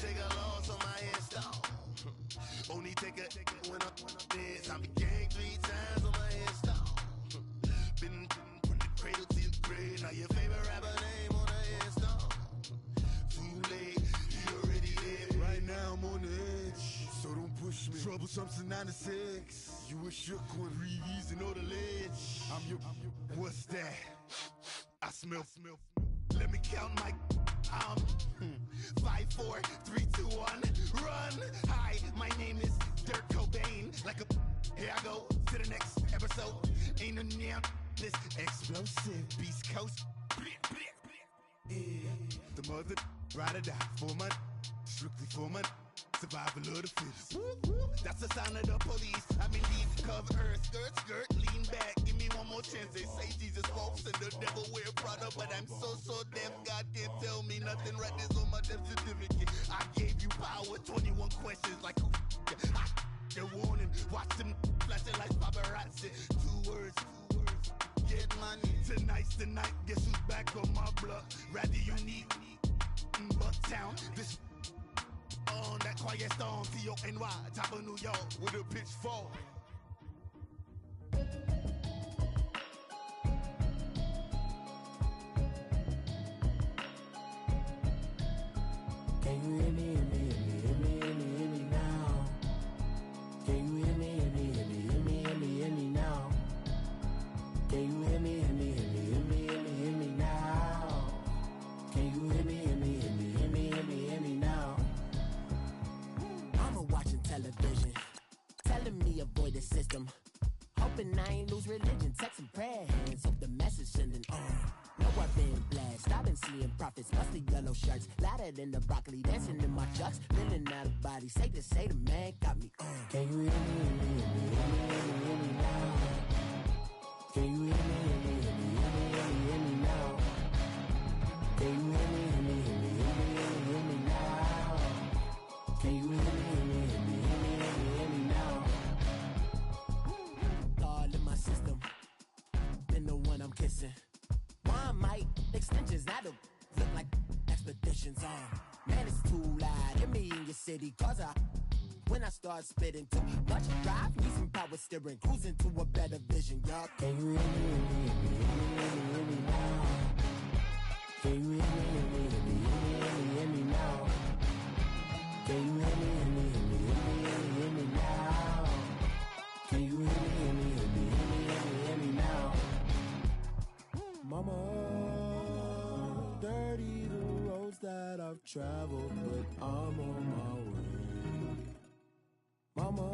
take a loss on my install. Only take a when I'm dead. I'm gang 3 times on my install. Been from the cradle to the grave. Now your favorite rapper name on the install. Too late, you already dead. Right now I'm on the edge, so don't push me. Troublesome to 9 to 6. You a shook one, Reeves and all the ledge. I'm your, what's that? I smell. Let me count my. 5, 4, 3, 2, 1, run. Hi, my name is Dirk Cobain. Like a, here I go to the next episode. Ain't no damn this explosive Beast Coast. Yeah. The mother ride or die for my, strictly for my. Survival of the fittest. That's the sound of the police. I'm in deep cover earth, skirt, lean back. Give me one more chance. They say Jesus walks and the devil wear Prada, but I'm so deaf. God can't tell me nothing. Right there's on my death certificate. I gave you power. 21 questions like who? They're warning. Watch them flashing like paparazzi. 2 words. Get money. Tonight's the night. Guess who's back on my block? Rather unique. Bucktown. This. On that quiet storm, T-O-N-Y, top of New York, with a pitchfork. Can you hear me, hear me, hear me, hear me, hear me, hear me now? Can you hear me, hear me, hear me, hear me, hear me, hear me now? Can you hear me, hear me, hear me, hear me, hear me, hear me now? Can you hear me, hear me, hear me, hear me, hear me, hear me now? Watching television, telling me avoid the system, hoping I ain't lose religion, texting prayer hands, hope the message sending on. No, I've been blessed, I've been seeing prophets, mostly yellow shirts, louder than the broccoli, dancing in my chucks, feeling out of body, safe to say the man got me on. Can you hear me, hear me, hear me, hear me, hear me, hear me now? Can you hear me, hear me, hear me, hear me, hear me, hear me now? Can you hear me, hear me, hear me, hear me, hear me, hear me now? Can you hear me, hear me, hear me, hear me, hear me now? All in my system, been the one I'm kissing. One mic, extensions, now look like expeditions on. Man, it's too loud, hear me in your city, cause when I start spitting too much drive, need some power steering, cruising to a better vision, y'all. Can you hear me, hear me, hear me, hear me, hear me now? Can you hear me, hear me, hear me, hear me, hear me now? Can you hear me, hear me, hear me, hear me, hear me now? Can you hear me, hear me, hear me, hear me, hear me now? Mama, dirty the roads that I've traveled, but I'm on my way. Mama,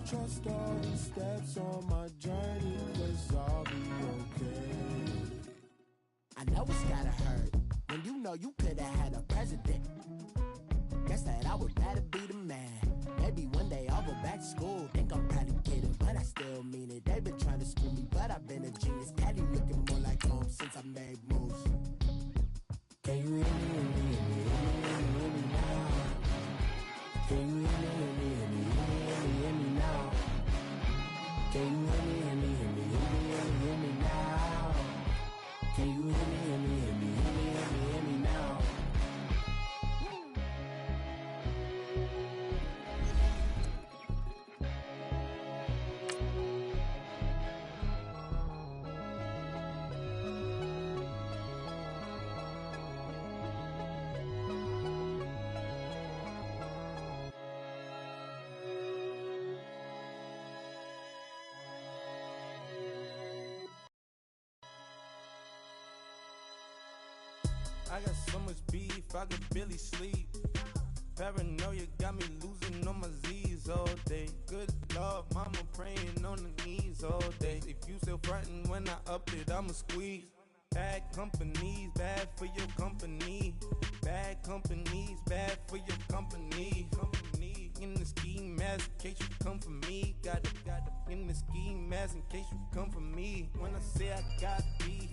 trust all the steps on my journey, 'cause I'll be okay. I know it's gotta hurt when you know you could've had a president. Guess that I would rather be the man. Maybe one day I'll go back to school. Think I'm probably kidding, but I still mean it. They've been trying to school me, but I've been a genius. Caddy looking more like home since I made moves. Can you hear me, hear me, hear me, hear me, hear me now? Can you hear me, hear me, hear me, hear me, hear me now? Can you hear me, hear me, hear me, hear me, hear me now? Can you hear me, hear me, hear me, hear me, hear me now? I got so much beef, I could barely sleep. Paranoia got me losing on my Z's all day. Good Lord, mama praying on the knees all day. If you still frontin' when I up it, I'ma squeeze. Bad companies, bad for your company. Bad companies, bad for your company. Company in the ski mask in case you come for me. Got it in the ski mask in case you come for me. When I say I got beef,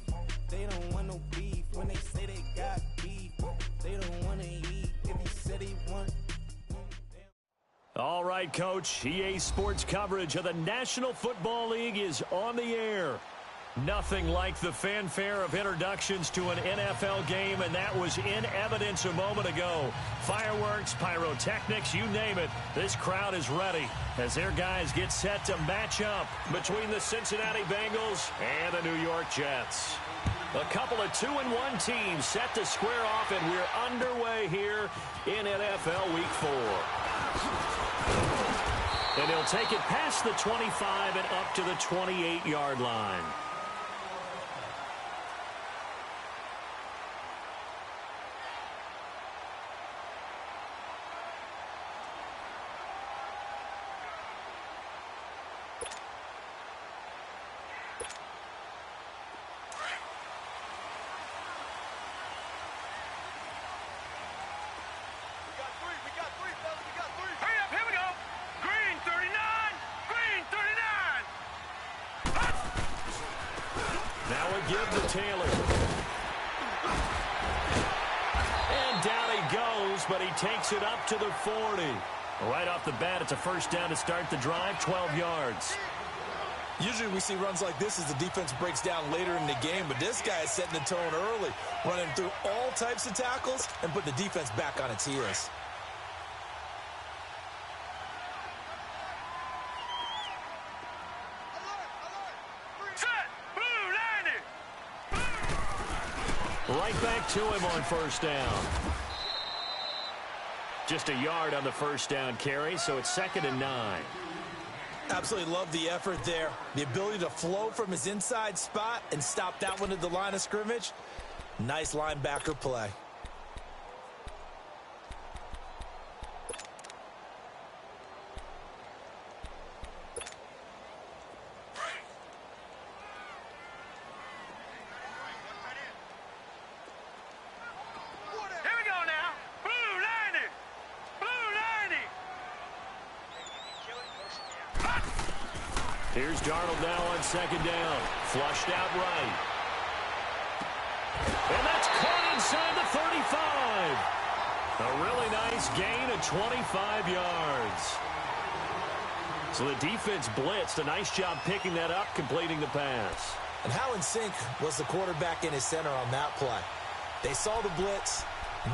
they don't want no beef. When they say they got beef, they don't wanna eat. If he said he want. All right, Coach. EA Sports coverage of the National Football League is on the air. Nothing like the fanfare of introductions to an NFL game, and that was in evidence a moment ago. Fireworks, pyrotechnics, you name it. This crowd is ready as their guys get set to match up between the Cincinnati Bengals and the New York Jets. A couple of 2-1 teams set to square off, and we're underway here in NFL Week 4. And he'll take it past the 25 and up to the 28-yard line. Give to Taylor. And down he goes, but he takes it up to the 40. Right off the bat, it's a first down to start the drive, 12 yards. Usually we see runs like this as the defense breaks down later in the game, but this guy is setting the tone early, running through all types of tackles and put the defense back on its heels. Right back to him on first down. Just a yard on the first down carry, so it's 2nd and 9. Absolutely love the effort there. The ability to flow from his inside spot and stop that one at the line of scrimmage. Nice linebacker play. Here's Darnold now on 2nd down. Flushed out right. And that's caught inside the 35. A really nice gain of 25 yards. So the defense blitzed. A nice job picking that up, completing the pass. And how in sync was the quarterback and his center on that play? They saw the blitz,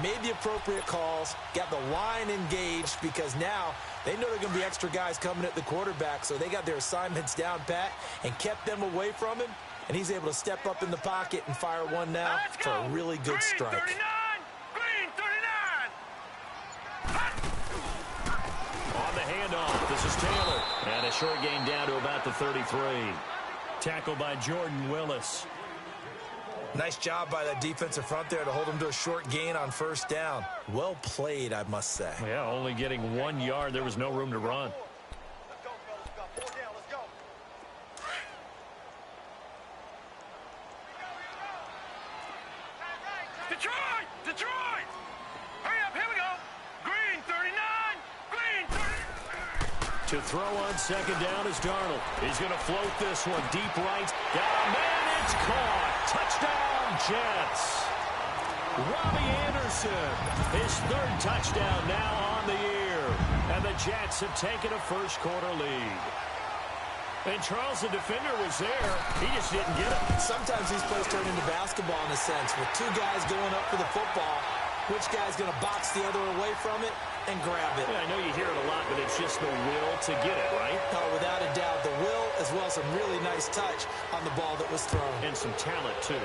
made the appropriate calls, got the line engaged because now they know they're going to be extra guys coming at the quarterback, so they got their assignments down pat and kept them away from him, and he's able to step up in the pocket and fire one now for a really good strike. 39! Green 39! On the handoff, this is Taylor. And a short gain down to about the 33. Tackled by Jordan Willis. Nice job by that defensive front there to hold him to a short gain on first down. Well played, I must say. Yeah, only getting 1 yard. There was no room to run. Let's go, fellas. Got 4 down. Let's go. Detroit! Detroit! Hurry up, here we go. Green 39! Green 30! To throw on 2nd down is Darnold. He's going to float this one deep right. Got a man, it's caught. Touchdown, Jets. Robbie Anderson, his 3rd touchdown now on the year. And the Jets have taken a first-quarter lead. And Charles, the defender, was there. He just didn't get it. Sometimes these plays turn into basketball in a sense, with 2 guys going up for the football. Which guy's going to box the other away from it and grab it? Yeah, I know you hear it a lot, but it's just the will to get it, right? Oh, without a doubt, the will as well as some really nice touch on the ball that was thrown. And some talent, too.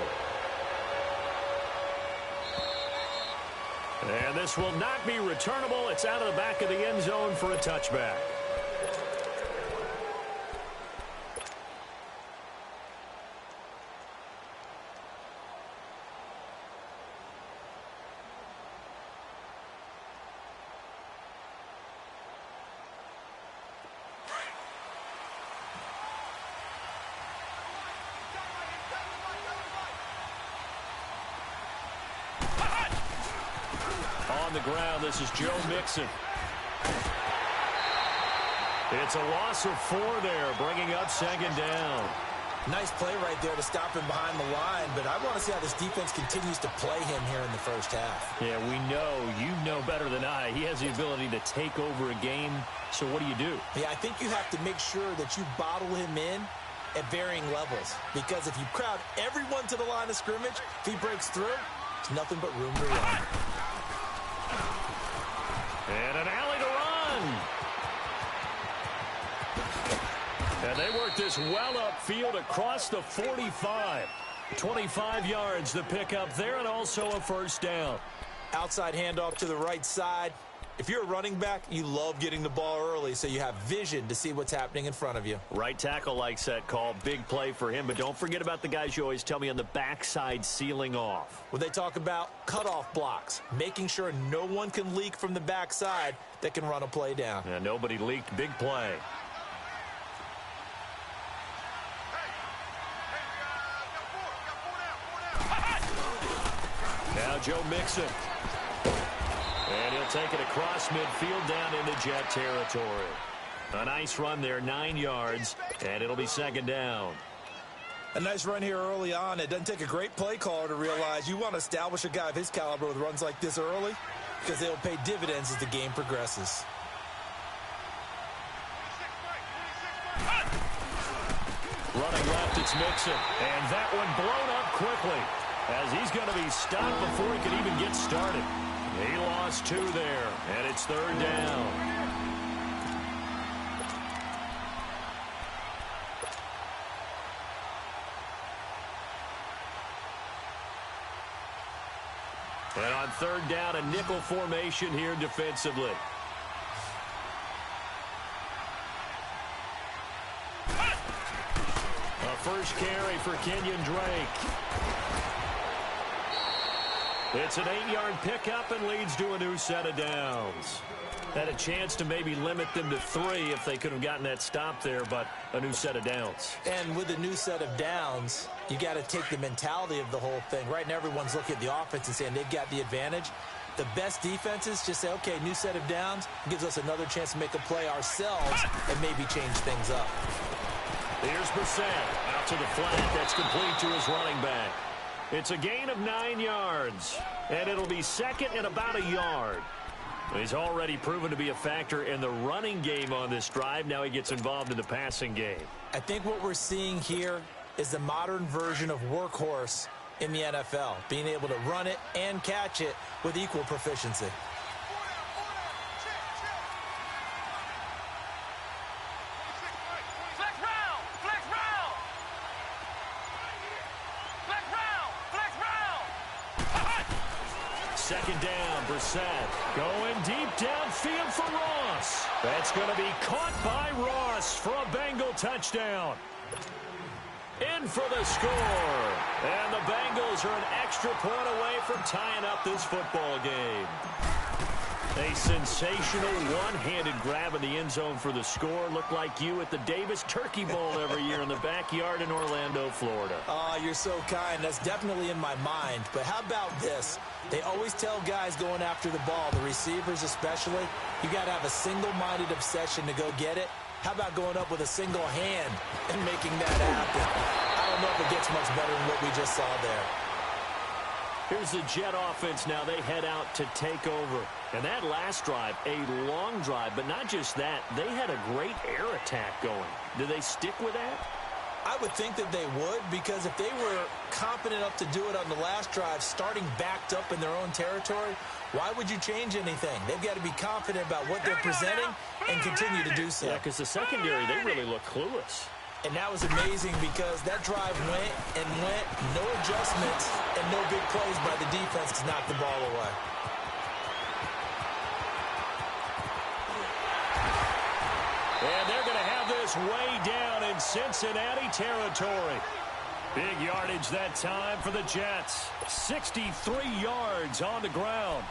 And this will not be returnable. It's out of the back of the end zone for a touchback. On the ground, this is Joe Mixon. It's a loss of 4 there, bringing up 2nd down. Nice play right there to stop him behind the line, but I want to see how this defense continues to play him here in the first half. Yeah, we know. You know better than I. He has the ability to take over a game, so what do you do? Yeah, I think you have to make sure that you bottle him in at varying levels. Because if you crowd everyone to the line of scrimmage, if he breaks through, there's nothing but room to run. And an alley to run. And they work this well upfield across the 45. 25 yards to pick up there, and also a first down. Outside handoff to the right side. If you're a running back, you love getting the ball early so you have vision to see what's happening in front of you. Right tackle likes that call. Big play for him, but don't forget about the guys you always tell me on the backside sealing off. When they talk about cutoff blocks, making sure no one can leak from the backside that can run a play down. And nobody leaked. Big play. Now Joe Mixon. And he'll take it across midfield down into Jet territory. A nice run there, 9 yards, and it'll be second down. A nice run here early on. It doesn't take a great play caller to realize you want to establish a guy of his caliber with runs like this early because they'll pay dividends as the game progresses. Running left, it's Mixon. And that one blown up quickly as he's going to be stopped before he can even get started. He lost 2 there, and it's third down. And on third down, a nickel formation here defensively. A first carry for Kenyon Drake. It's an 8-yard pickup and leads to a new set of downs. Had a chance to maybe limit them to 3 if they could have gotten that stop there, but a new set of downs. And with a new set of downs, you got to take the mentality of the whole thing. Right now, everyone's looking at the offense and saying they've got the advantage. The best defenses just say, okay, new set of downs gives us another chance to make a play ourselves and maybe change things up. Here's Brissett out to the flat. That's complete to his running back. It's a gain of 9 yards, and it'll be second and about a yard. He's already proven to be a factor in the running game on this drive. Now he gets involved in the passing game. I think what we're seeing here is the modern version of workhorse in the NFL, being able to run it and catch it with equal proficiency. Second down, Brissett going deep downfield for Ross. That's going to be caught by Ross for a Bengal touchdown. In for the score. And the Bengals are an extra point away from tying up this football game. A sensational one-handed grab in the end zone for the score. Looked like you at the Davis Turkey Bowl every year in the backyard in Orlando, Florida. Oh, you're so kind. That's definitely in my mind. But how about this? They always tell guys going after the ball, the receivers especially, you got to have a single-minded obsession to go get it. How about going up with a single hand and making that happen? I don't know if it gets much better than what we just saw there. Here's the Jet offense now. They head out to take over. And that last drive, a long drive, but not just that. They had a great air attack going. Do they stick with that? I would think that they would, because if they were confident enough to do it on the last drive, starting backed up in their own territory, why would you change anything? They've got to be confident about what they're presenting and continue to do so. Yeah, because the secondary, they really look clueless. And that was amazing because that drive went and went, no adjustments, and no big plays by the defense to knock the ball away. And they're going to have this way down in Cincinnati territory. Big yardage that time for the Jets. 63 yards on the ground.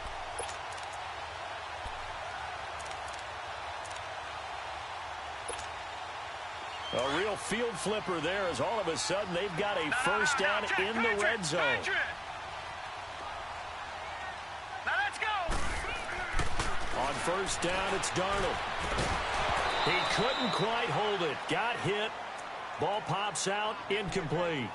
A real field flipper there as all of a sudden they've got a first down in the red zone. Now let's go. On first down, it's Darnold. He couldn't quite hold it. Got hit. Ball pops out. Incomplete.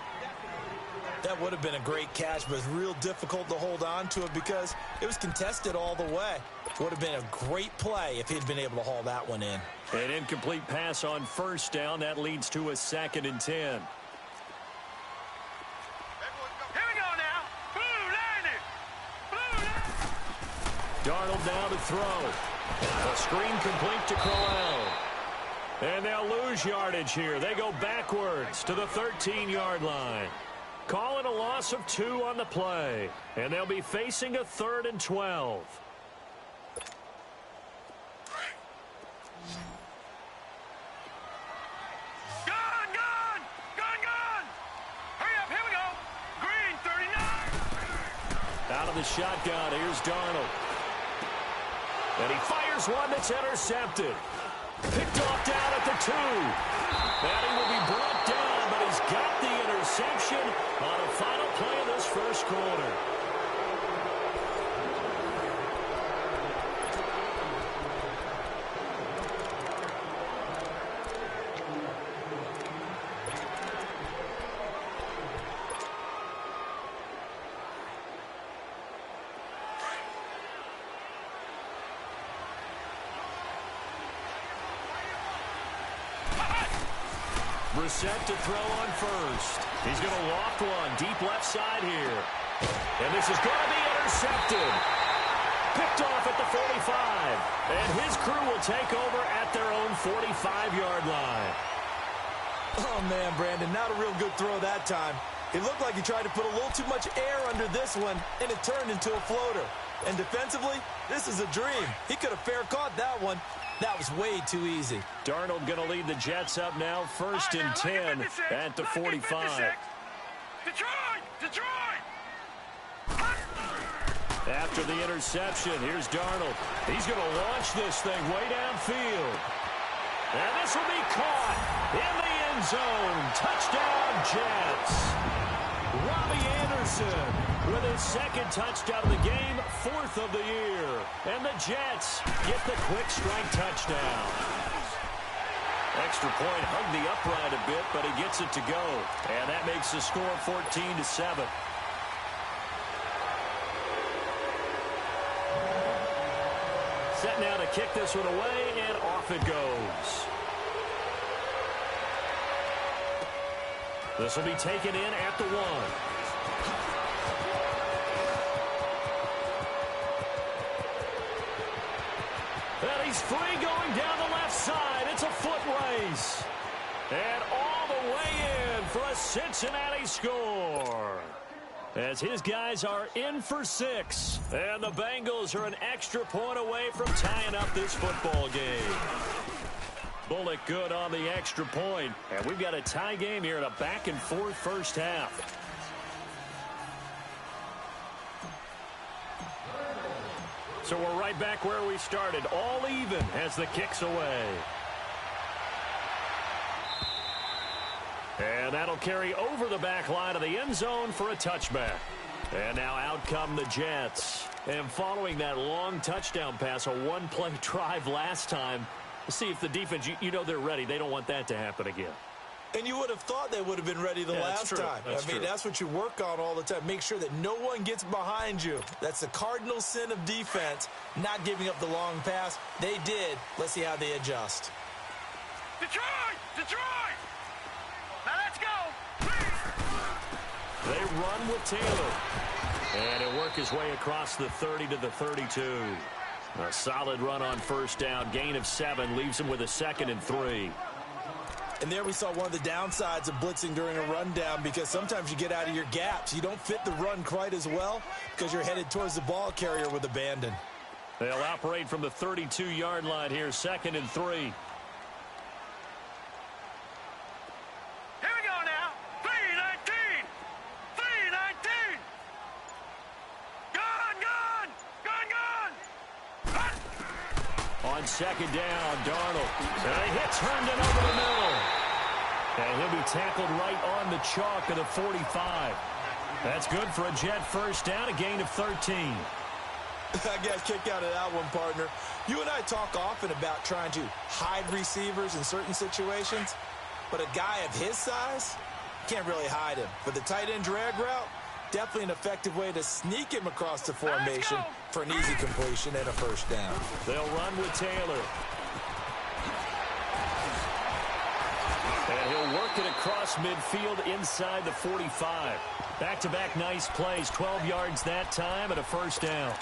That would have been a great catch, but it's real difficult to hold on to it because it was contested all the way. Would have been a great play if he'd been able to haul that one in. An incomplete pass on first down. That leads to a 2nd and 10. Here we go now. Blue line. Darnold now to throw. A screen complete to Crowell. And they'll lose yardage here. They go backwards to the 13-yard line. Call it a loss of 2 on the play. And they'll be facing a 3rd and 12. Out of the shotgun, here's Darnold. And he fires one that's intercepted. Picked off down at the 2. And he will be brought down, but he's got the interception on a final play of this first quarter. Brissett to throw on first. He's going to loft one deep left side here. And this is going to be intercepted. Picked off at the 45. And his crew will take over at their own 45-yard line. Oh, man, Brandon, not a real good throw that time. It looked like he tried to put a little too much air under this one, and it turned into a floater. And defensively, this is a dream. He could have fair caught that one. That was way too easy. Darnold going to lead the Jets up now, 1st and 10 at the 45. Detroit! After the interception, here's Darnold. He's going to launch this thing way downfield. And this will be caught in the end zone. Touchdown, Jets. Robbie Anderson with his 2nd touchdown of the game, 4th of the year. And the Jets get the quick strike touchdown. Extra point hugged the upright a bit, but he gets it to go. And that makes the score 14-7. Set now to kick this one away, and off it goes. This will be taken in at the 1. And he's free going down the left side. It's a foot race. And all the way in for a Cincinnati score. As his guys are in for 6. And the Bengals are an extra point away from tying up this football game. Bullock good on the extra point. And we've got a tie game here in a back-and-forth first half. So we're right back where we started. All even as the kick's away. And that'll carry over the back line of the end zone for a touchback. And now out come the Jets. And following that long touchdown pass, a one-play drive last time, see if the defense, you know they're ready. They don't want that to happen again. And you would have thought they would have been ready the last time. That's what you work on all the time. Make sure that no one gets behind you. That's the cardinal sin of defense, not giving up the long pass. They did. Let's see how they adjust. Detroit! Now let's go! They run with Taylor. And he'll work his way across the 30 to the 32. A solid run on first down. Gain of 7 leaves him with a 2nd and 3. And there we saw one of the downsides of blitzing during a rundown, because sometimes you get out of your gaps. You don't fit the run quite as well because you're headed towards the ball carrier with abandon. They'll operate from the 32-yard line here, 2nd and 3. Here we go now. 3-19. Gun. On 2nd down, Darnold. And a hit turned it over the middle. And he'll be tackled right on the chalk of the 45. That's good for a Jet first down, a gain of 13. I got a kick out of that one, partner. You and I talk often about trying to hide receivers in certain situations, but a guy of his size, can't really hide him. But the tight end drag route, definitely an effective way to sneak him across the formation for an easy completion and a first down. They'll run with Taylor. And he'll work it across midfield inside the 45. Back-to-back nice plays, 12 yards that time and a first down.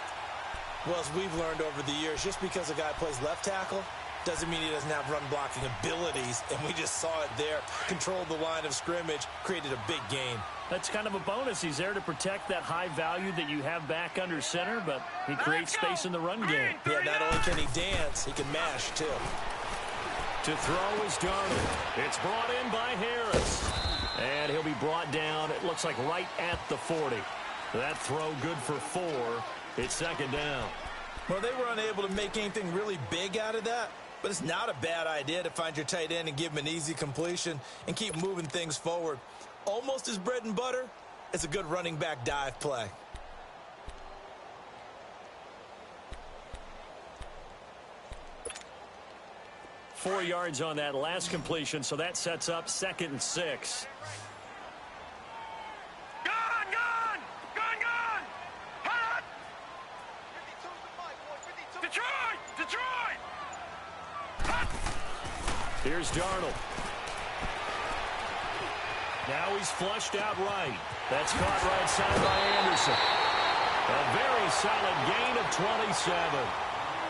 Well, as we've learned over the years, just because a guy plays left tackle doesn't mean he doesn't have run-blocking abilities, and we just saw it there. Controlled the line of scrimmage, created a big gain. That's kind of a bonus. He's there to protect that high value that you have back under center, but he creates space in the run game. Yeah, not only can he dance, he can mash, too. To throw is Darnold. It's brought in by Harris. And he'll be brought down, it looks like right at the 40. That throw good for 4. It's second down. Well, they were unable to make anything really big out of that, but it's not a bad idea to find your tight end and give him an easy completion and keep moving things forward. Almost as bread and butter, it's a good running back dive play. Four yards on that last completion, so that sets up 2nd and 6. Detroit! Here's Darnold. Now he's flushed out right. That's caught right side by Anderson. A very solid gain of 27.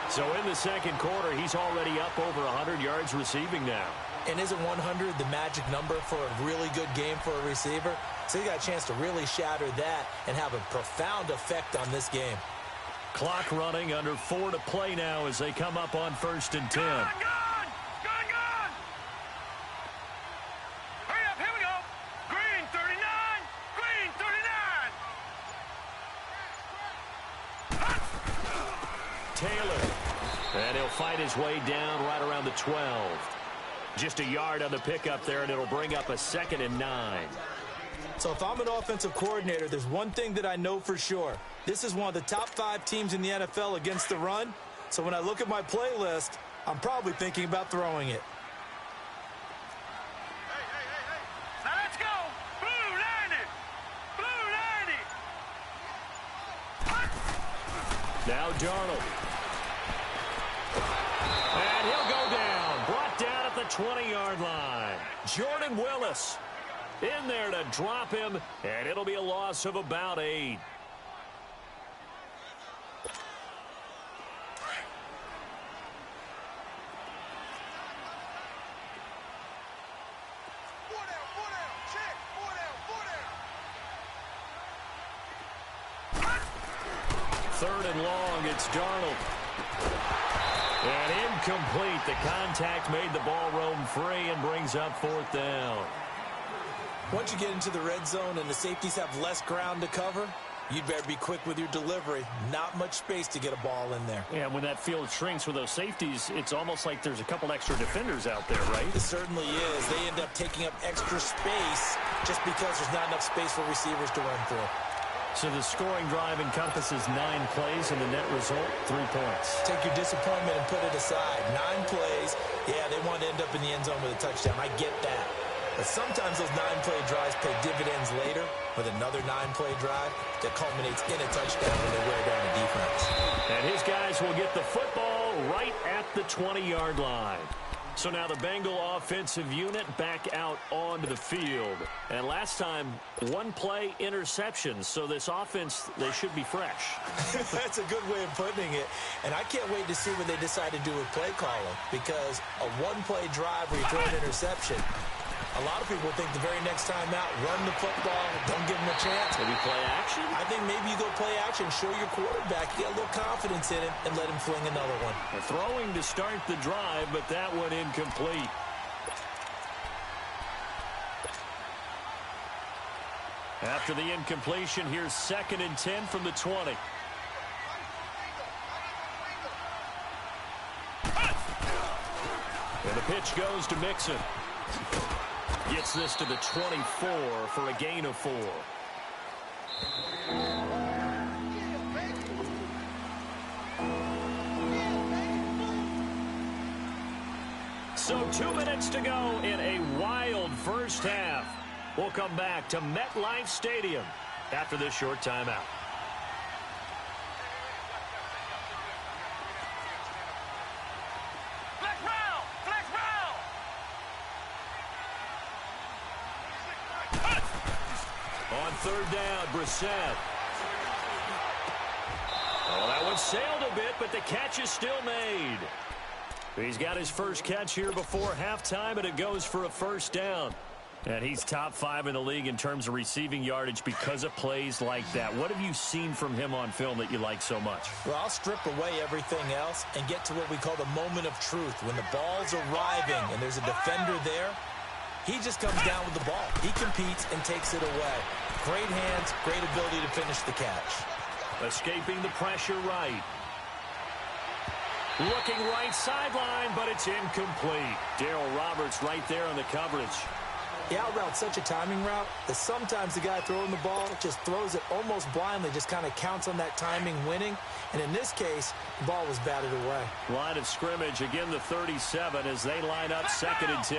So in the second quarter, he's already up over 100 yards receiving now. And isn't 100 the magic number for a really good game for a receiver? So he got a chance to really shatter that and have a profound effect on this game. Clock running, under 4 to play now as they come up on 1st and 10. Gone! Hurry up, here we go. Green 39, green 39. Taylor. And he'll fight his way down right around the 12. Just a yard on the pickup there, and it'll bring up a 2nd and 9. So if I'm an offensive coordinator, there's one thing that I know for sure. This is one of the top 5 teams in the NFL against the run. So when I look at my playlist, I'm probably thinking about throwing it. Now let's go. Blue 90. Now Darnold. And he'll go down. Brought down at the 20-yard line. Jordan Willis in there to drop him, and it'll be a loss of about 8. Third and long, it's Darnold. And incomplete. The contact made the ball roam free and brings up 4th down. Once you get into the red zone and the safeties have less ground to cover, you'd better be quick with your delivery. Not much space to get a ball in there. Yeah, when that field shrinks with those safeties, it's almost like there's a couple extra defenders out there, right? It certainly is. They end up taking up extra space just because there's not enough space for receivers to run through. So the scoring drive encompasses 9 plays, and the net result, 3 points. Take your disappointment and put it aside. 9 plays, yeah, they want to end up in the end zone with a touchdown. I get that. But sometimes those 9-play drives pay dividends later with another 9-play drive that culminates in a touchdown when they wear down the defense. And his guys will get the football right at the 20-yard line. So now the Bengal offensive unit back out onto the field. And last time, 1-play interception. So this offense, they should be fresh. That's a good way of putting it. And I can't wait to see what they decide to do with play calling. Because a 1-play drive where you throw an interception, a lot of people think the very next time out, run the football, don't give them a chance. Maybe play action? I think maybe you go play action, show your quarterback, get a little confidence in him, and let him fling another one. Throwing to start the drive, but that one incomplete. After the incompletion, here's 2nd and 10 from the 20. And the pitch goes to Mixon. Gets this to the 24 for a gain of 4. So 2 minutes to go in a wild first half. We'll come back to MetLife Stadium after this short timeout. On third down, Brissett. Oh, that one sailed a bit, but the catch is still made. He's got his first catch here before halftime, and it goes for a first down. And he's top 5 in the league in terms of receiving yardage because of plays like that. What have you seen from him on film that you like so much? Well, I'll strip away everything else and get to what we call the moment of truth. When the ball's arriving and there's a defender there, he just comes down with the ball. He competes and takes it away. Great hands, great ability to finish the catch. Escaping the pressure right. Looking right sideline, but it's incomplete. Darryl Roberts right there on the coverage. The out route's such a timing route that sometimes the guy throwing the ball just throws it almost blindly, just kind of counts on that timing winning. And in this case, the ball was batted away. Line of scrimmage, again the 37 as they line up 2nd and 10.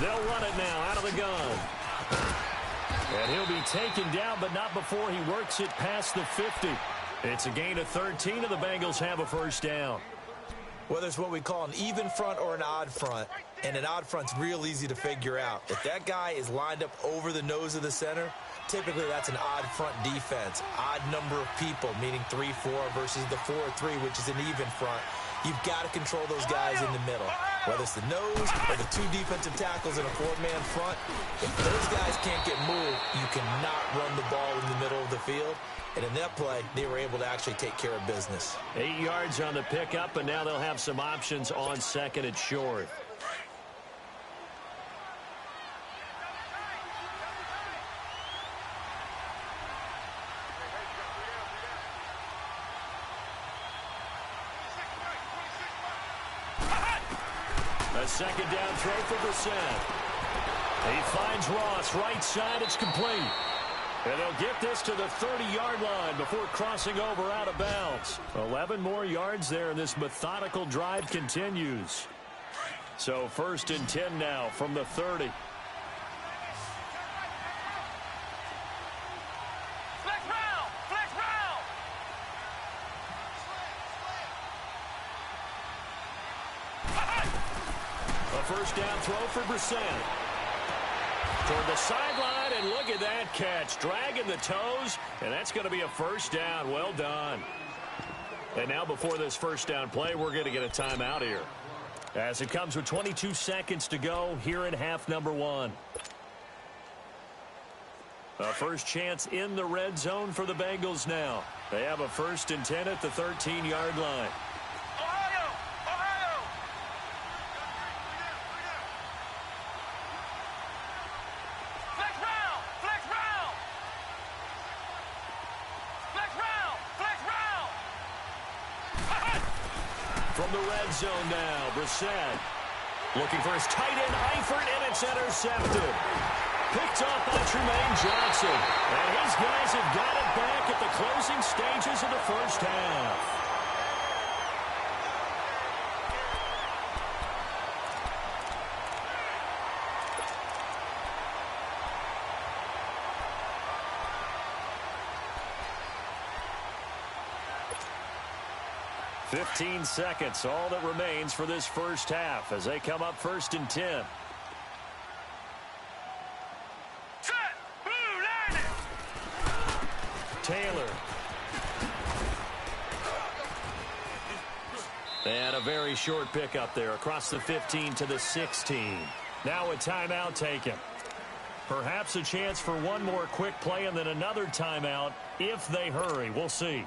They'll run it now out of the gun. And he'll be taken down, but not before he works it past the 50. It's a gain of 13, and the Bengals have a first down. Whether it's what we call an even front or an odd front, and an odd front's real easy to figure out. If that guy is lined up over the nose of the center, typically that's an odd front defense. Odd number of people, meaning 3-4 versus the 4-3, which is an even front. You've got to control those guys in the middle. Whether it's the nose or the 2 defensive tackles in a 4-man front, if those guys can't get moved, you cannot run the ball in the middle of the field. And in that play, they were able to actually take care of business. 8 yards on the pickup, and now they'll have some options on 2nd and short. A 2nd down throw for Brissett. He finds Ross right side. It's complete. And they'll get this to the 30-yard line before crossing over out of bounds. 11 more yards there, and this methodical drive continues. So 1st and 10 now from the 30. A first down throw for Brissett. Toward the sideline, and look at that catch. Dragging the toes, and that's going to be a first down. Well done. And now before this first down play, we're going to get a timeout here, as it comes with 22 seconds to go here in half number 1. A first chance in the red zone for the Bengals now. They have a 1st and 10 at the 13-yard line. From the red zone now, Brissett looking for his tight end, Eifert, and it's intercepted. Picked off by Tremaine Johnson. And his guys have got it back at the closing stages of the first half. "15 seconds, all that remains for this first half as they come up 1st and 10. Set! Blue, line it! Taylor. And a very short pickup there across the 15 to the 16. Now a timeout taken. Perhaps a chance for one more quick play and then another timeout if they hurry. We'll see.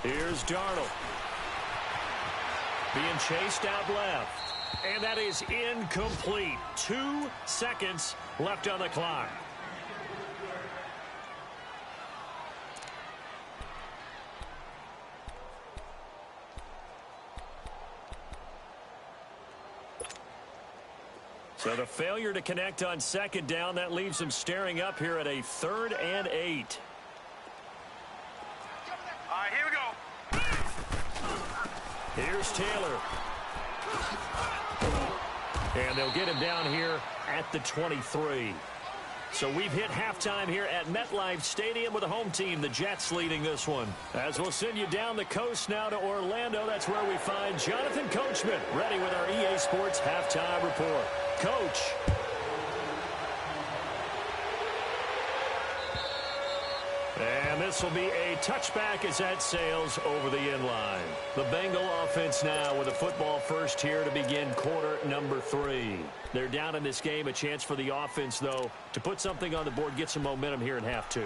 Here's Darnold. Being chased out left. And that is incomplete. 2 seconds left on the clock. So the failure to connect on second down, that leaves them staring up here at a 3rd and 8. All right, here we go. Here's Taylor. And they'll get him down here at the 23. So we've hit halftime here at MetLife Stadium with the home team, the Jets, leading this one. As we'll send you down the coast now to Orlando, that's where we find Jonathan Coachman, ready with our EA Sports halftime report. Coach. And this will be a touchback as that sails over the inline. The Bengal offense now with a football first here to begin quarter number 3. They're down in this game. A chance for the offense, though, to put something on the board, get some momentum here in half 2.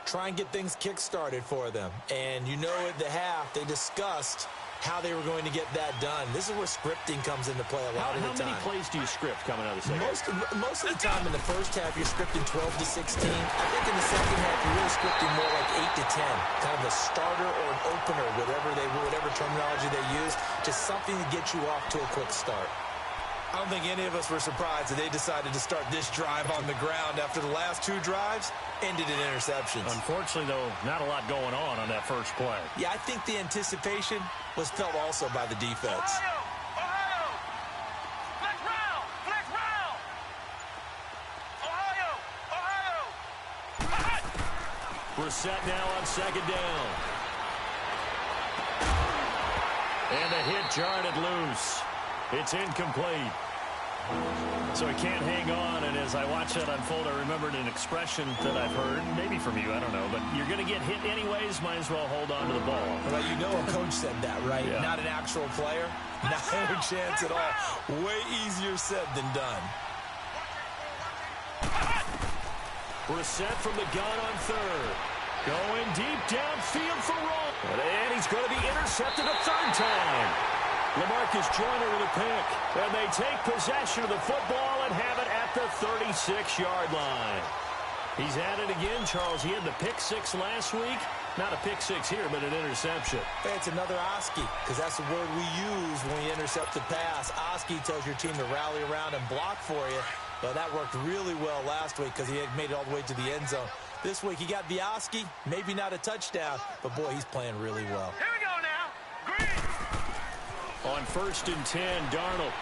Try and get things kick-started for them. And you know at the half, they discussed how they were going to get that done. This is where scripting comes into play a lot of the time. How many plays do you script coming out of the second? Most of the time in the first half, you're scripting 12 to 16. I think in the second half, you're really scripting more like 8 to 10. Kind of a starter or an opener, whatever terminology they use, just something to get you off to a quick start. I don't think any of us were surprised that they decided to start this drive on the ground after the last 2 drives ended in interceptions. Unfortunately, though, not a lot going on that first play. Yeah, I think the anticipation was felt also by the defense. Ohio! Flex round! Flex round! Ohio! Brissett now on second down. And the hit jarred it loose. It's incomplete. So he can't hang on, and as I watch that unfold, I remembered an expression that I've heard, maybe from you, I don't know, but you're going to get hit anyways, might as well hold on to the ball. Well, you know a coach said that, right? Yeah. Not an actual player. Not a chance at all. Way easier said than done. Brissett from the gun on third. Going deep downfield for Roll. And he's going to be intercepted a 3rd time. LaMarcus Joyner with a pick. And they take possession of the football and have it at the 36-yard line. He's at it again, Charles. He had the pick 6 last week. Not a pick 6 here, but an interception. Hey, it's another Oski, because that's the word we use when we intercept the pass. Oski tells your team to rally around and block for you. Well, that worked really well last week because he had made it all the way to the end zone. This week, he got the Oski, maybe not a touchdown, but, boy, he's playing really well. Here we go now. Green. On 1st and 10, Darnold.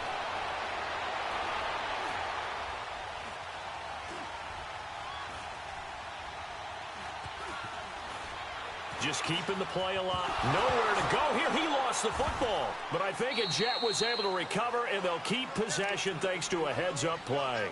Just keeping the play alive. Nowhere to go here. He lost the football. But I think a Jet was able to recover, and they'll keep possession thanks to a heads-up play.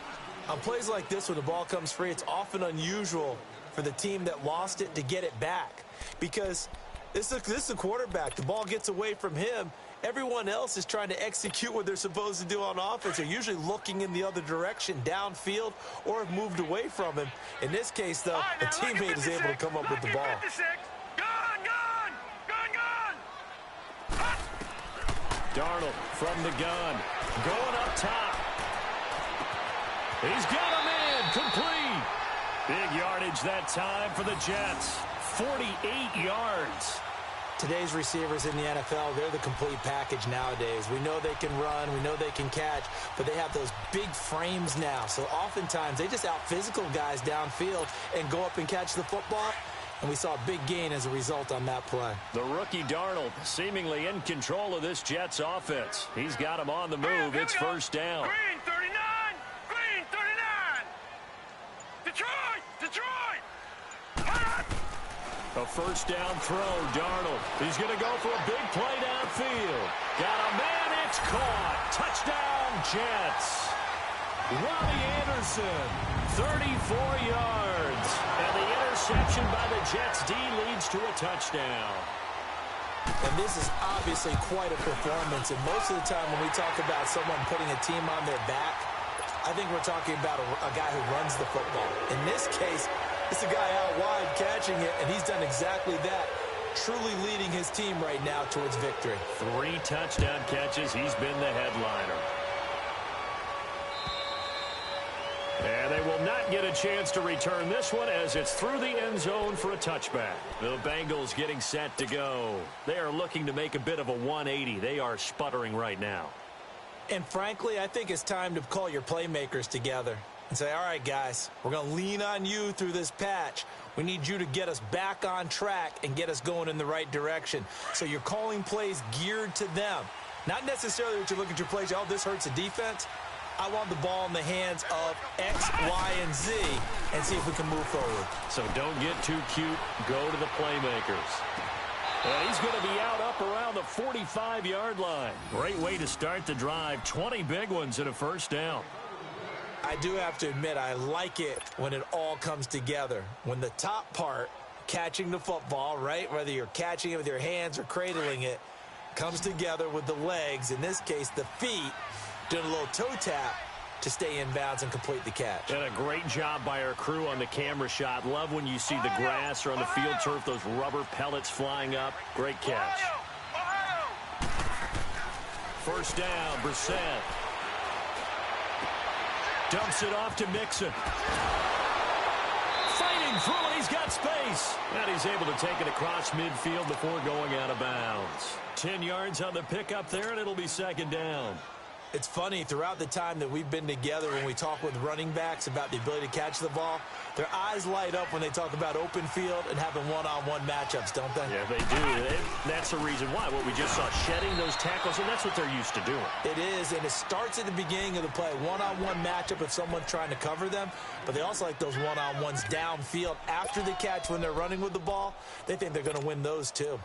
On plays like this, when the ball comes free, it's often unusual for the team that lost it to get it back. Because this is a quarterback. The ball gets away from him. Everyone else is trying to execute what they're supposed to do on offense. They're usually looking in the other direction, downfield, or have moved away from him. In this case, though, a teammate is able to come up with the ball. Darnold from the gun. Going up top. He's got him in. Complete. Big yardage that time for the Jets. 48 yards. Today's receivers in the NFL, they're the complete package nowadays. We know they can run, we know they can catch, but they have those big frames now. So oftentimes they just out-physical guys downfield and go up and catch the football. And we saw a big gain as a result on that play. The rookie Darnold seemingly in control of this Jets offense. He's got him on the move. It's 1st down. Green 39. Green 39. Detroit. Detroit. A 1st down throw, Darnold. He's going to go for a big play downfield. Got a man, it's caught. Touchdown, Jets. Robbie Anderson, 34 yards. And the interception by the Jets D leads to a touchdown. And this is obviously quite a performance. And most of the time when we talk about someone putting a team on their back, I think we're talking about a guy who runs the football. In this case, it's a guy out wide catching it, and he's done exactly that, truly leading his team right now towards victory. 3 touchdown catches. He's been the headliner. And they will not get a chance to return this one as it's through the end zone for a touchback. The Bengals getting set to go. They are looking to make a bit of a 180. They are sputtering right now. And frankly, I think it's time to call your playmakers together and say, all right, guys, we're going to lean on you through this patch. We need you to get us back on track and get us going in the right direction. So you're calling plays geared to them. Not necessarily that you look at your plays, oh, this hurts the defense. I want the ball in the hands of X, Y, and Z and see if we can move forward. So don't get too cute. Go to the playmakers. And he's going to be out up around the 45-yard line. Great way to start the drive. 20 big ones and a first down. I do have to admit, I like it when it all comes together. When the top part, catching the football, right, whether you're catching it with your hands or cradling it, comes together with the legs, in this case the feet, doing a little toe tap to stay in bounds and complete the catch. And a great job by our crew on the camera shot. Love when you see the grass or on the field turf, those rubber pellets flying up. Great catch. First down, Brissett. Dumps it off to Mixon. Fighting through it, he's got space. And he's able to take it across midfield before going out of bounds. 10 yards on the pickup there, and it'll be second down. It's funny, throughout the time that we've been together when we talk with running backs about the ability to catch the ball, their eyes light up when they talk about open field and having one-on-one matchups, don't they? Yeah, they do. That's the reason why. What we just saw, shedding those tackles, and that's what they're used to doing. It is, and it starts at the beginning of the play. One-on-one matchup if someone's trying to cover them, but they also like those one-on-ones downfield after the catch when they're running with the ball. They think they're going to win those too.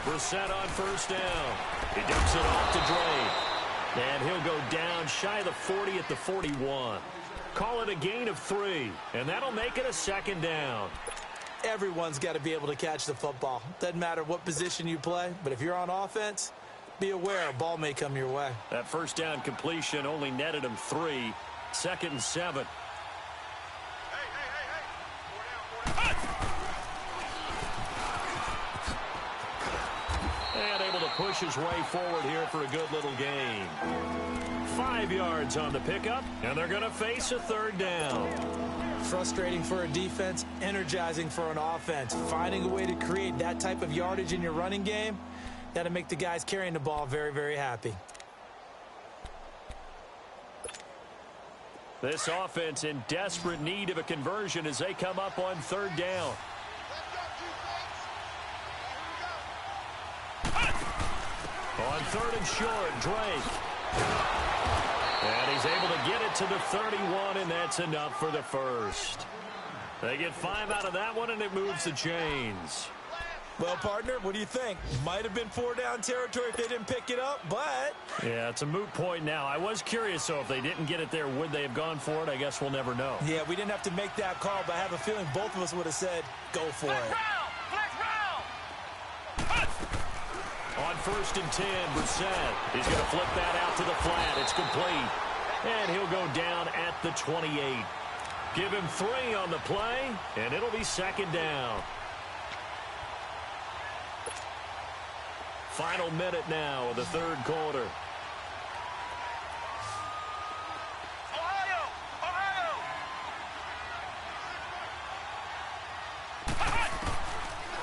Brissett on first down. He dumps it off to Dre. And he'll go down shy of the 40 at the 41. Call it a gain of 3, and that'll make it a second down. Everyone's got to be able to catch the football. Doesn't matter what position you play, but if you're on offense, be aware a ball may come your way. That first down completion only netted him 3. Second and 7. And able to push his way forward here for a good little gain. 5 yards on the pickup, and they're going to face a third down. Frustrating for a defense, energizing for an offense. Finding a way to create that type of yardage in your running game, that'll make the guys carrying the ball very, very happy. This offense in desperate need of a conversion as they come up on third down. On third and short, Drake. And he's able to get it to the 31, and that's enough for the first. They get 5 out of that one, and it moves the chains. Well, partner, what do you think? Might have been 4-down territory if they didn't pick it up, but... Yeah, it's a moot point now. I was curious, so if they didn't get it there, would they have gone for it? I guess we'll never know. Yeah, we didn't have to make that call, but I have a feeling both of us would have said, go for it. On first and 10, Brissett. He's going to flip that out to the flat. It's complete. And he'll go down at the 28. Give him 3 on the play, and it'll be second down. Final minute now of the third quarter.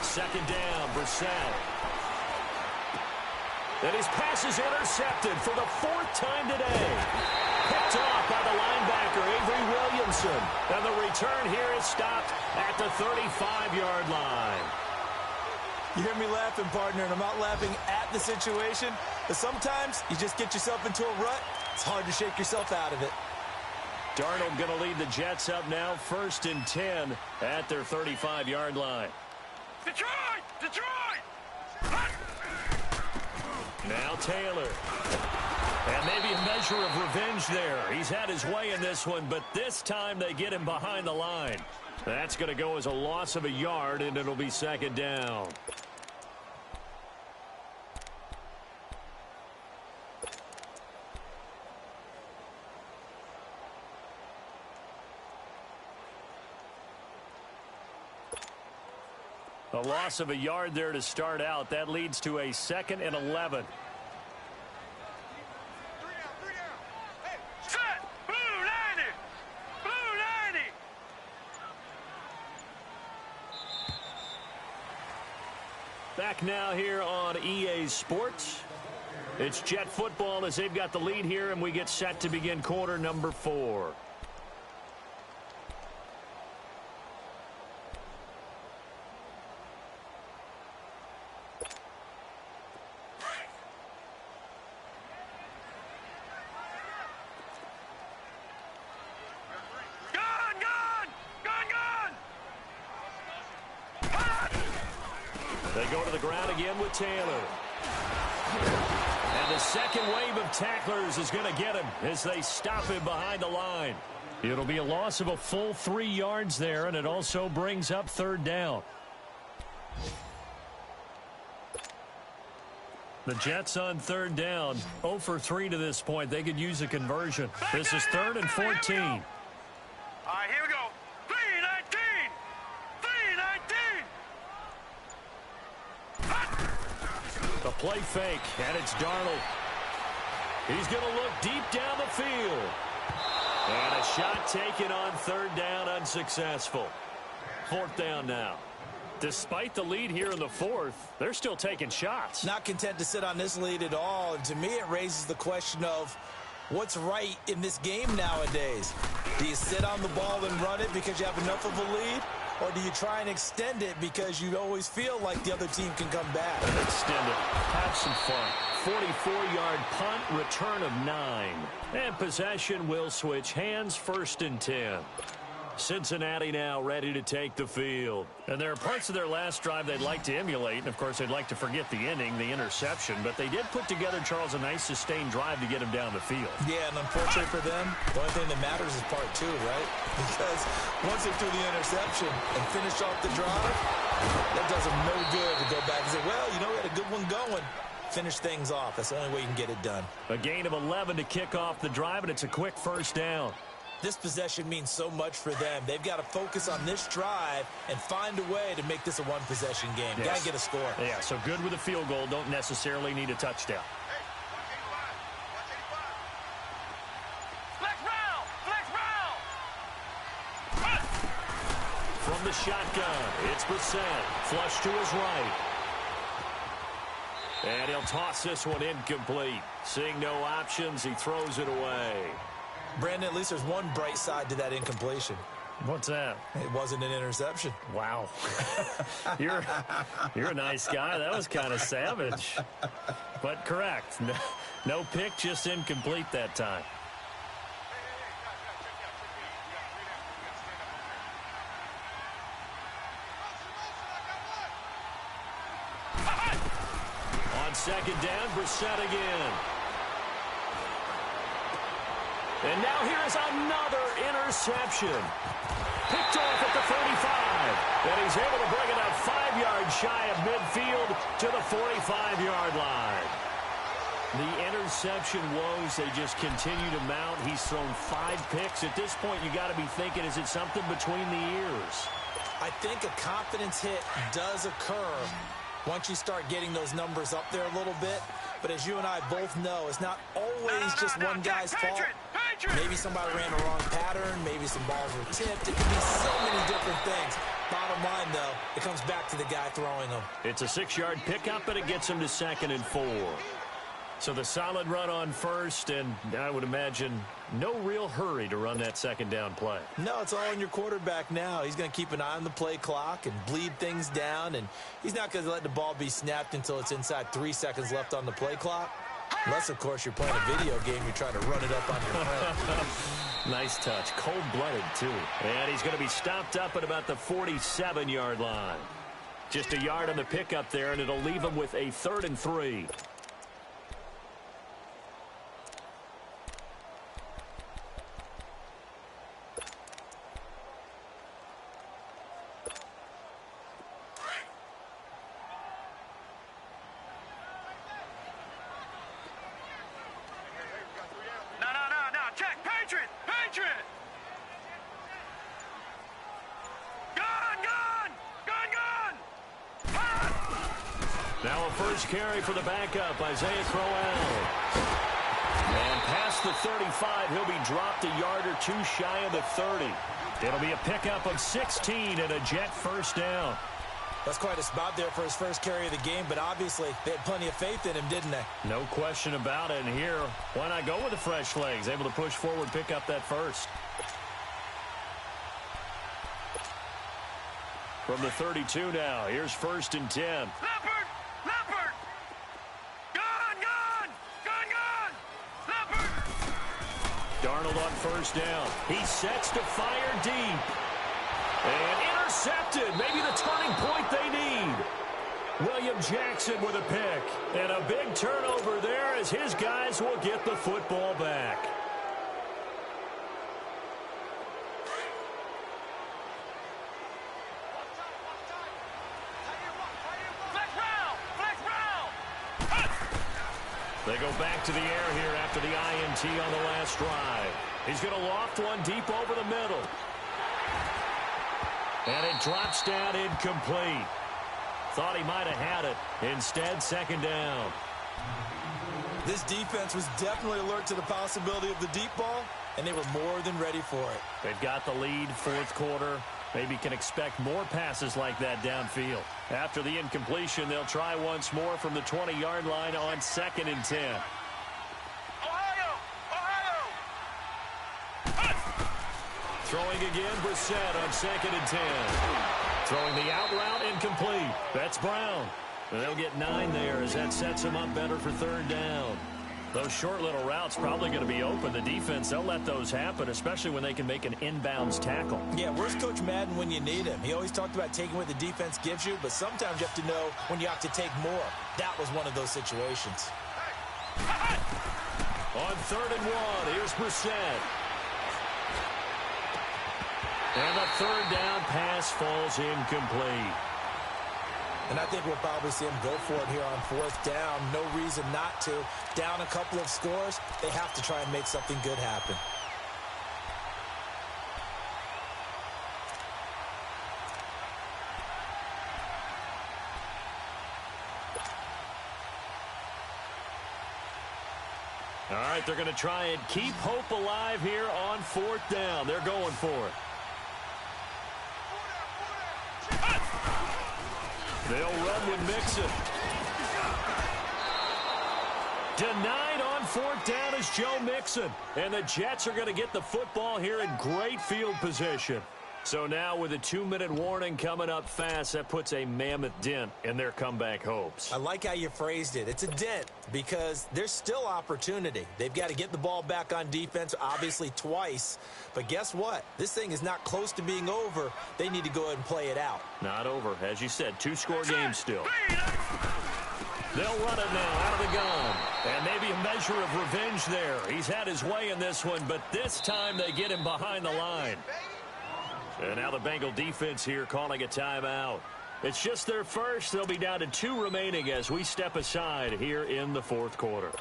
Second down, Brissett. And his pass is intercepted for the 4th time today. Picked off by the linebacker, Avery Williamson. And the return here is stopped at the 35-yard line. You hear me laughing, partner, and I'm not laughing at the situation, but sometimes you just get yourself into a rut. It's hard to shake yourself out of it. Darnold going to lead the Jets up now, 1st and 10 at their 35-yard line. Detroit! Detroit! Now Taylor. And maybe a measure of revenge there. He's had his way in this one, but this time they get him behind the line. That's going to go as a loss of a yard, and it'll be second down. A loss of a yard there to start out. That leads to a 2nd and 11. Back now here on EA Sports. It's Jet football as they've got the lead here, and we get set to begin quarter number 4. They go to the ground again with Taylor. And the second wave of tacklers is going to get him as they stop him behind the line. It'll be a loss of a full 3 yards there, and it also brings up third down. The Jets on third down, 0 for 3 to this point. They could use a conversion. This is 3rd and 14. All right, here we go. 3-19. 3-19. The play fake, and it's Darnold. He's going to look deep down the field. And a shot taken on third down, unsuccessful. 4th down now. Despite the lead here in the 4th, they're still taking shots. Not content to sit on this lead at all. And to me, it raises the question of what's right in this game nowadays. Do you sit on the ball and run it because you have enough of a lead? Or do you try and extend it because you always feel like the other team can come back? Extend it. Have some fun. 44-yard punt, return of 9. And possession will switch hands, 1st and 10. Cincinnati now ready to take the field. And there are parts of their last drive they'd like to emulate. And, of course, they'd like to forget the inning, the interception. But they did put together, Charles, a nice sustained drive to get him down the field. Yeah, and unfortunately for them, the only thing that matters is part 2, right? Because once they threw the interception and finished off the drive, that does them no good to go back and say, well, you know, we had a good one going. Finish things off. That's the only way you can get it done. A gain of 11 to kick off the drive, and it's a quick 1st down. This possession means so much for them. They've got to focus on this drive and find a way to make this a one-possession game. Yes. Got to get a score. Yeah, so good with a field goal. Don't necessarily need a touchdown. Flex round. From the shotgun, it's Brissett. Flush to his right. And he'll toss this one incomplete. Seeing no options, he throws it away. Brandon, at least there's one bright side to that incompletion. What's that? It wasn't an interception. Wow. You're a nice guy. That was kind of savage. But correct. No pick, just incomplete that time. On 2nd down, Brissett again. And now here is another interception. Picked off at the 35. And he's able to bring it up 5 yards shy of midfield to the 45-yard line. The interception woes, they just continue to mount. He's thrown 5 picks. At this point, you got to be thinking, is it something between the ears? I think a confidence hit does occur once you start getting those numbers up there a little bit. But as you and I both know, it's not always just one guy's fault. Maybe somebody ran the wrong pattern. Maybe some balls were tipped. It could be so many different things. Bottom line, though, it comes back to the guy throwing them. It's a 6-yard pickup, and it gets him to 2nd and 4. So the solid run on 1st, and I would imagine no real hurry to run that 2nd down play. No, it's all in your quarterback now. He's going to keep an eye on the play clock and bleed things down, and he's not going to let the ball be snapped until it's inside 3 seconds left on the play clock. Unless, of course, you're playing a video game, you're trying to run it up on your friend. Nice touch. Cold-blooded, too. And he's going to be stopped up at about the 47-yard line. Just a yard on the pickup there, and it'll leave him with a 3rd and 3. Now a first carry for the backup, Isaiah Crowell. And past the 35, he'll be dropped a yard or 2 shy of the 30. It'll be a pickup of 16 and a Jet 1st down. That's quite a spot there for his first carry of the game, but obviously they had plenty of faith in him, didn't they? No question about it. And here, why not go with the fresh legs? Able to push forward, pick up that first. From the 32 now, here's 1st and 10. Leopard! Leopard! Gone! Gone! Gone! Gone! Leopard! Darnold on 1st down. He sets to fire deep. And intercepted. Maybe the turning point they need. William Jackson with a pick. And a big turnover there as his guys will get the football back. They go back to the air here after the INT on the last drive. He's going to loft one deep over the middle. And it drops down incomplete. Thought he might have had it. Instead, 2nd down. This defense was definitely alert to the possibility of the deep ball, and they were more than ready for it. They've got the lead, 4th quarter. Maybe can expect more passes like that downfield. After the incompletion, they'll try once more from the 20-yard line on 2nd and 10. Ohio! Ohio! Throwing again, Brissett on 2nd and 10. Throwing the out route, incomplete. That's Brown. And they'll get 9 there as that sets them up better for 3rd down. Those short little routes probably going to be open. The defense, they'll let those happen, especially when they can make an inbounds tackle. Yeah, where's Coach Madden when you need him? He always talked about taking what the defense gives you, but sometimes you have to know when you have to take more. That was one of those situations. On 3rd and 1, here's Brissett. And the 3rd down pass falls incomplete. And I think we'll probably see him go for it here on 4th down. No reason not to. Down a couple of scores, they have to try and make something good happen. All right, they're going to try and keep hope alive here on 4th down. They're going for it. They'll run with Mixon. Denied on 4th down is Joe Mixon. And the Jets are going to get the football here in great field position. So now with a 2-minute warning coming up fast, that puts a mammoth dent in their comeback hopes. I like how you phrased it. It's a dent because there's still opportunity. They've got to get the ball back on defense, obviously twice. But guess what? This thing is not close to being over. They need to go ahead and play it out. Not over. As you said, 2-score game still. They'll run it now out of the gun. And maybe a measure of revenge there. He's had his way in this one, but this time they get him behind the line. And now the Bengal defense here calling a timeout. It's just their first. They'll be down to 2 remaining as we step aside here in the 4th quarter.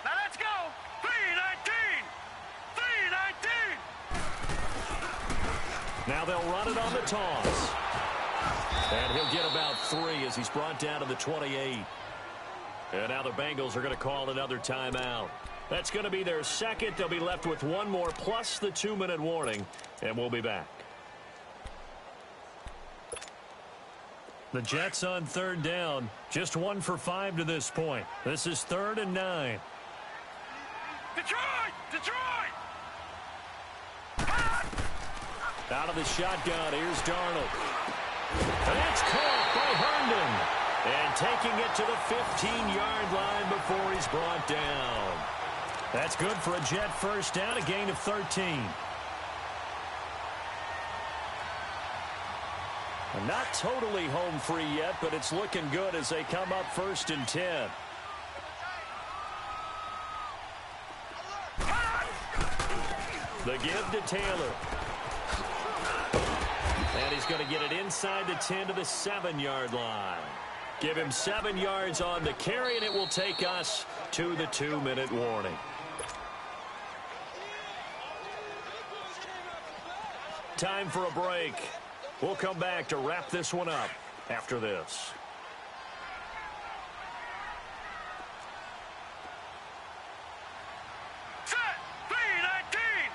Now let's go! 3-19! 3-19! Now they'll run it on the toss. And he'll get about 3 as he's brought down to the 28. And now the Bengals are going to call another timeout. That's going to be their second. They'll be left with 1 more plus the 2-minute warning. And we'll be back. The Jets on 3rd down. Just 1 for 5 to this point. This is 3rd and 9. Detroit! Detroit! Out of the shotgun, here's Darnold. That's caught by Herndon. And taking it to the 15-yard line before he's brought down. That's good for a Jet first down, a gain of 13. Not totally home free yet, but it's looking good as they come up 1st and 10. The give to Taylor. And he's going to get it inside the 10 to the 7-yard line. Give him 7 yards on the carry, and it will take us to the 2-minute warning. Time for a break. We'll come back to wrap this one up after this. Set. 319.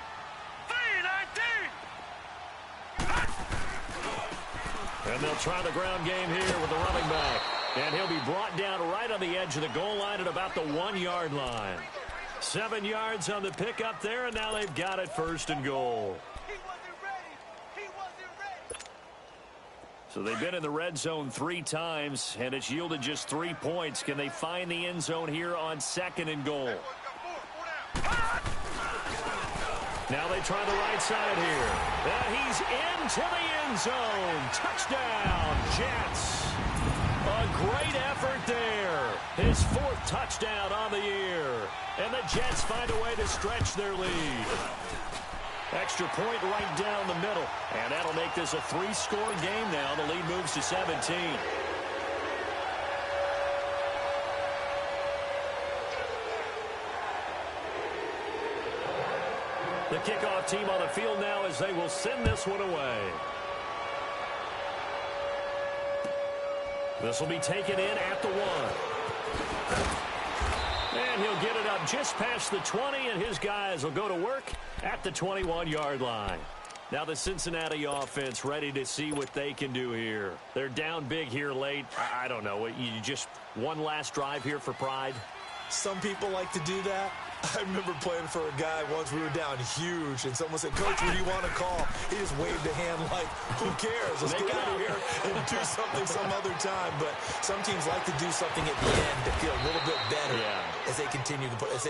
319. And they'll try the ground game here with the running back. And he'll be brought down right on the edge of the goal line at about the 1-yard line. 7 yards on the pickup there, and now they've got it 1st and goal. So they've been in the red zone 3 times, and it's yielded just 3 points. Can they find the end zone here on 2nd and goal? Now they try the right side here. And he's into the end zone. Touchdown, Jets. A great effort there. His 4th touchdown on the year. And the Jets find a way to stretch their lead. Extra point right down the middle. And that'll make this a 3-score game now. The lead moves to 17. The kickoff team on the field now as they will send this one away. This will be taken in at the 1. And he'll get it up just past the 20, and his guys will go to work at the 21-yard line. Now the Cincinnati offense ready to see what they can do here. They're down big here late. I don't know. You just one last drive here for pride? Some people like to do that. I remember playing for a guy once. We were down huge, and someone said, "Coach, what do you want to call?" He just waved a hand like, who cares? Let's get out of here and do something some other time. But some teams like to do something at the end to feel a little bit better as they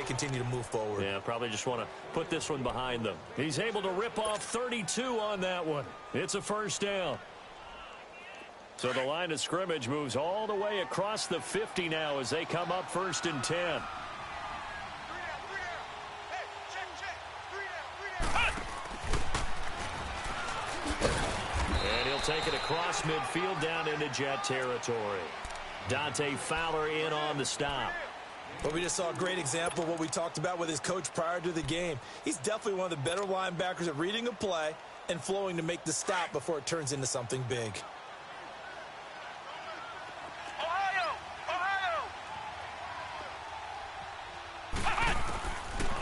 continue to move forward. Yeah, probably just want to put this one behind them. He's able to rip off 32 on that one. It's a 1st down. So the line of scrimmage moves all the way across the 50 now as they come up 1st and 10. Take it across midfield down into Jet territory. Dante Fowler in on the stop. Well, we just saw a great example of what we talked about with his coach prior to the game. He's definitely one of the better linebackers at reading a play and flowing to make the stop before it turns into something big.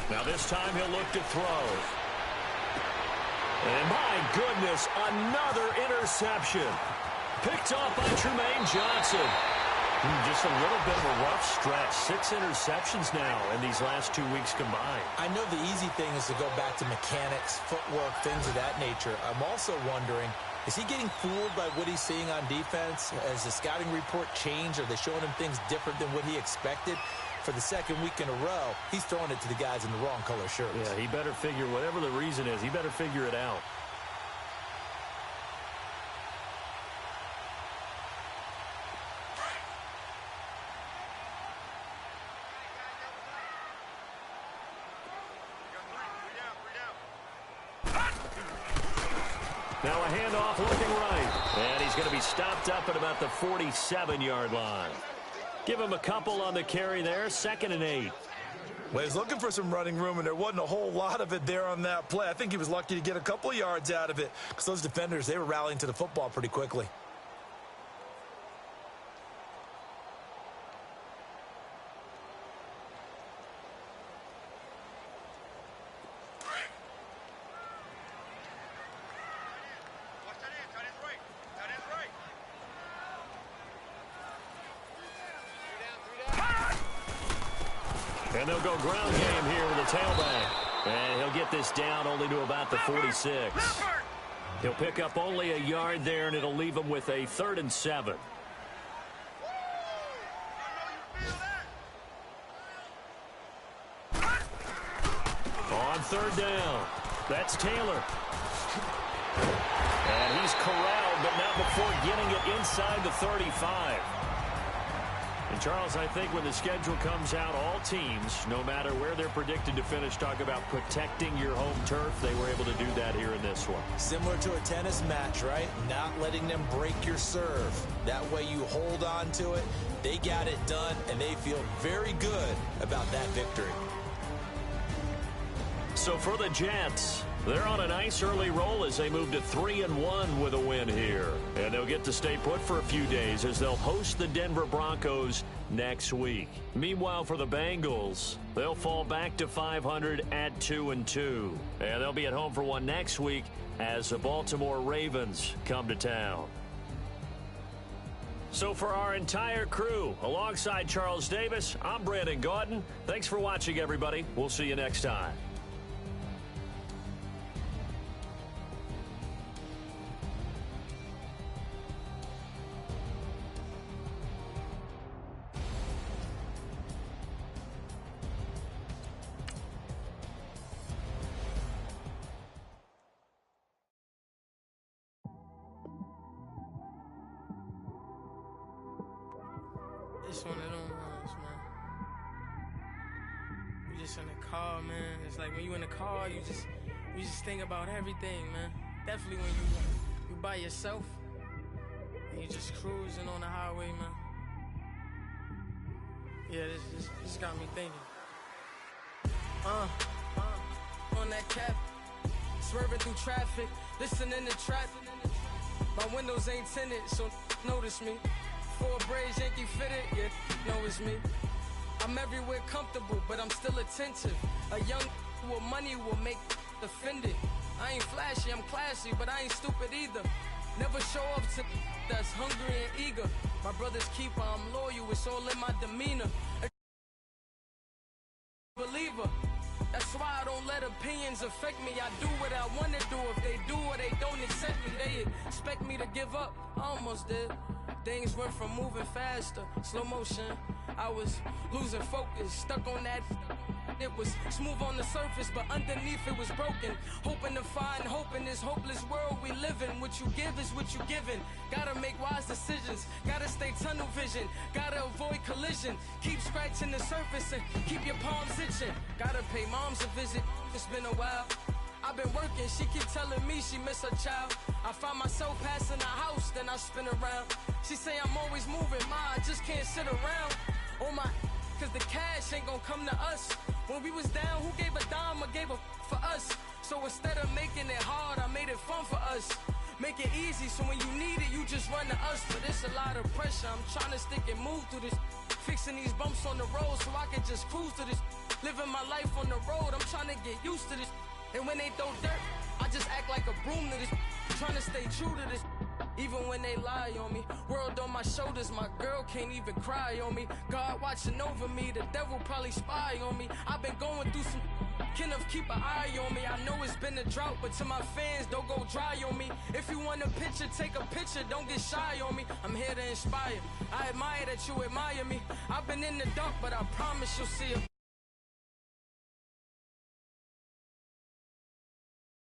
Now this time he'll look to throw. And my goodness, another interception. Picked off by Tremaine Johnson. Just a little bit of a rough stretch. 6 interceptions now in these last 2 weeks combined. I know the easy thing is to go back to mechanics, footwork, things of that nature. I'm also wondering, is he getting fooled by what he's seeing on defense? Has the scouting report changed? Are they showing him things different than what he expected? For the 2nd week in a row, he's throwing it to the guys in the wrong color shirts. Yeah, he better figure, whatever the reason is, he better figure it out. Now a handoff looking right. And he's going to be stopped up at about the 47-yard line. Give him a couple on the carry there. 2nd and 8. Well, he's looking for some running room, and there wasn't a whole lot of it there on that play. I think he was lucky to get a couple of yards out of it because those defenders, they were rallying to the football pretty quickly. And they'll go ground game here with a tailback. And he'll get this down only to about the 46. He'll pick up only a yard there, and it'll leave him with a 3rd and 7. On 3rd down, that's Taylor. And he's corralled, but not before getting it inside the 35. And, Charles, I think when the schedule comes out, all teams, no matter where they're predicted to finish, talk about protecting your home turf. They were able to do that here in this one. Similar to a tennis match, right? Not letting them break your serve. That way you hold on to it. They got it done, and they feel very good about that victory. So for the Jets, They're on a nice early roll as they move to 3-1 with a win here. And they'll get to stay put for a few days as they'll host the Denver Broncos next week. Meanwhile, for the Bengals, they'll fall back to 500 at 2-2. And they'll be at home for one next week as the Baltimore Ravens come to town. So for our entire crew, alongside Charles Davis, I'm Brandon Gaudin. Thanks for watching, everybody. We'll see you next time. It's one of them ones, man. You just in the car, man. It's like when you in the car, you just think about everything, man. Definitely when you by yourself and you just cruising on the highway, man. Yeah, this got me thinking. On that cap, swerving through traffic, listening to trap. My windows ain't tinted, so notice me. Four braids, Yankee fitted, yeah, know it's me. I'm everywhere comfortable, but I'm still attentive. A young with money will make offended. I ain't flashy, I'm classy, but I ain't stupid either. Never show up to that's hungry and eager. My brother's keeper, I'm loyal, it's all in my demeanor. A believer. That's why I don't let opinions affect me. I do what I want to do. If they do or they don't accept me, they expect me to give up. I almost did. Things went from moving faster, slow motion. I was losing focus, stuck on that. It was smooth on the surface, but underneath it was broken. Hoping to find hope in this hopeless world we live in. What you give is what you given. Gotta make wise decisions. Gotta stay tunnel vision. Gotta avoid collision. Keep scratching the surface and keep your palms itching. Gotta pay moms a visit. It's been a while. I've been working, she keep telling me she miss her child. I find myself passing the house, then I spin around. She say I'm always moving, I just can't sit around. Oh my, cause the cash ain't gonna come to us. When we was down, who gave a dime or gave a for us? So instead of making it hard, I made it fun for us. Make it easy, so when you need it, you just run to us. But it's a lot of pressure, I'm trying to stick and move through this. Fixing these bumps on the road so I can just cruise to this. Living my life on the road, I'm trying to get used to this. And when they throw dirt, I just act like a broom to this. Trying to stay true to this. Even when they lie on me. World on my shoulders, my girl can't even cry on me. God watching over me, the devil probably spy on me. I've been going through some. Kenneth, keep an eye on me. I know it's been a drought, but to my fans, don't go dry on me. If you want a picture, take a picture, don't get shy on me. I'm here to inspire. I admire that you admire me. I've been in the dark, but I promise you'll see it.